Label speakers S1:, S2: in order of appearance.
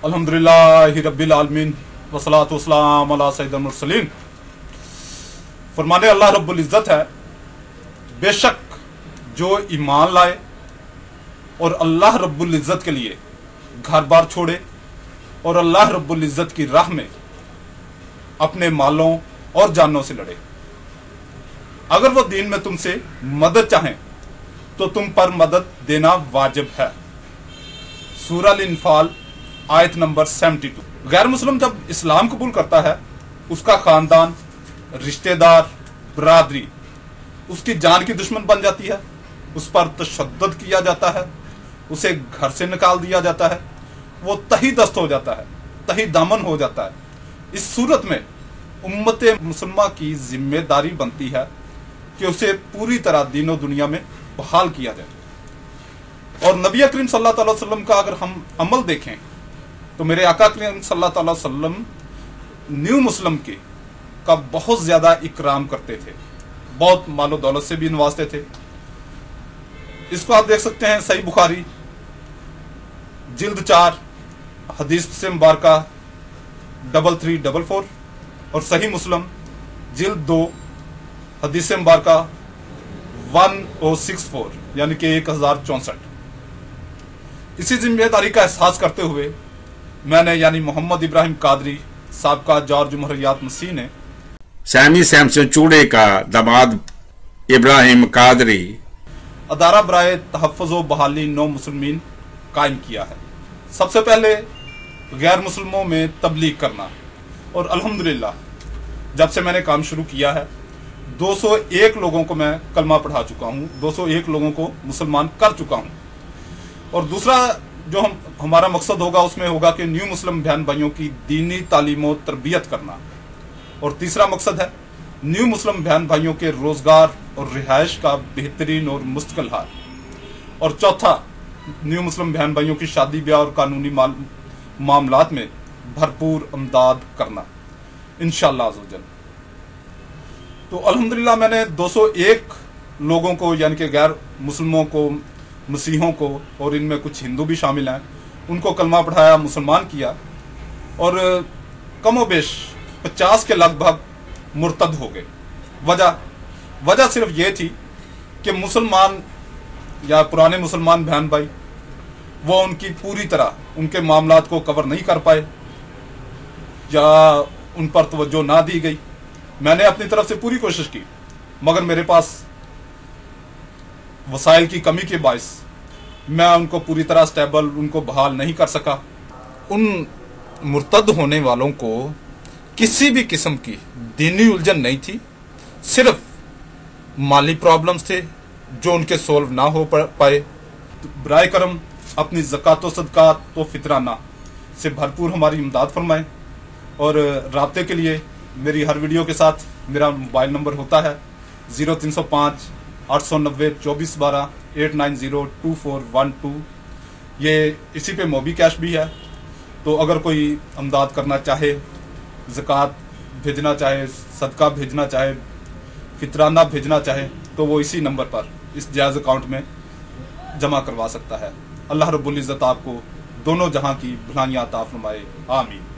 S1: अल्हम्दुलिल्लाहि रब्बिल आलमीन वस्सलातु वस्सलाम अला सय्यिदिल मुरसलीन। फरमाने अल्लाह रब्बुल इज़्ज़त है, बेशक जो ईमान लाए और अल्लाह रब्बुल इज़्ज़त के लिए घर बार छोड़े और अल्लाह रब्बुल इज़्ज़त की राह में अपने मालों और जानों से लड़े, अगर वो दीन में तुमसे मदद चाहें तो तुम पर मदद देना वाजिब है। सूरह अल-इन्फाल आयत नंबर 72। गैर मुस्लिम जब इस्लाम कबूल करता है, उसका खानदान, रिश्तेदार, बरादरी उसकी जान की दुश्मन बन जाती है, उस पर तशद्दुद किया जाता है, उसे घर से निकाल दिया जाता है, वो तही दस्त हो जाता है, तही दामन हो जाता है। इस सूरत में उम्मत मुसलमा की जिम्मेदारी बनती है कि उसे पूरी तरह दीनों दुनिया में बहाल किया जाए। और नबी करीम सल्लल्लाहु अलैहि वसल्लम का अगर हम अमल देखें तो मेरे आका करीम सल्लल्लाहु अलैहि वसल्लम न्यू मुस्लिम के का बहुत ज्यादा इकराम करते थे, बहुत मालो दौलत से भी नवाजते थे। इसको आप देख सकते हैं सही बुखारी जिल्द 4 हदीस से मुबारका 3344 और सही मुस्लिम जिल्द 2 हदीस से मुबारका 1064 यानी कि 1064। इसी जिम्मेदारी का एहसास करते हुए मैंने यानी मोहम्मद इब्राहिम कादरी साहब का जॉर्ज मुहर्रियात मसीह ने
S2: सैमी सैमसन चूड़े का दामाद इब्राहिम कादरी
S1: अदारा बराए तहफ़्फ़ुज़ व बहाली नौ मुसलमीन कायम किया है। सबसे पहले गैर मुसलमों में तबलीग करना, और अल्हम्दुलिल्लाह जब से मैंने काम शुरू किया है 201 लोगों को मैं कलमा पढ़ा चुका हूँ, 201 लोगों को मुसलमान कर चुका हूँ। और दूसरा जो हमारा मकसद होगा उसमें होगा कि न्यू मुस्लिम बहन भाइयों की दीनी तालीम और तरबियत करना। और तीसरा मकसद है न्यू मुस्लिम बहन भाइयों के रोजगार और रिहाइश का बेहतरीन और मुस्तकिल हाल। और चौथा न्यू मुस्लिम बहन भाइयों की शादी ब्याह और कानूनी मामलात में भरपूर इमदाद करना इंशाअल्लाह अज़्ज़वजल। तो अल्हम्दुलिल्लाह मैंने 201 लोगों को यानी कि गैर मुस्लिमों को, मसीहों को, और इनमें कुछ हिंदू भी शामिल हैं, उनको कलमा पढ़ाया, मुसलमान किया। और कमोबेश 50 के लगभग मुर्तद हो गए। वजह सिर्फ ये थी कि मुसलमान या पुराने मुसलमान बहन भाई वो उनकी पूरी तरह उनके मामलात को कवर नहीं कर पाए या उन पर तवज्जो ना दी गई। मैंने अपनी तरफ से पूरी कोशिश की, मगर मेरे पास वसाइल की कमी के बायस मैं उनको पूरी तरह स्टेबल उनको बहाल नहीं कर सका। उन मुर्तद होने वालों को किसी भी किस्म की दीनी उलझन नहीं थी, सिर्फ माली प्रॉब्लम्स थे जो उनके सोल्व ना हो पाए। तो बराए करम अपनी ज़कात व सदक़ात व फितराना से भरपूर हमारी इमदाद फरमाएं। और राब्ते के लिए मेरी हर वीडियो के साथ मेरा मोबाइल नंबर होता है 0305 890 2412 8902412। ये इसी पे मोबी कैश भी है। तो अगर कोई इमदाद करना चाहे, ज़कात भेजना चाहे, सदका भेजना चाहे, फितराना भेजना चाहे, तो वो इसी नंबर पर इस जायज़ अकाउंट में जमा करवा सकता है। अल्लाह रब्बुल इज़्ज़त आपको दोनों जहां की भलाइयां अता फरमाए। आमीन।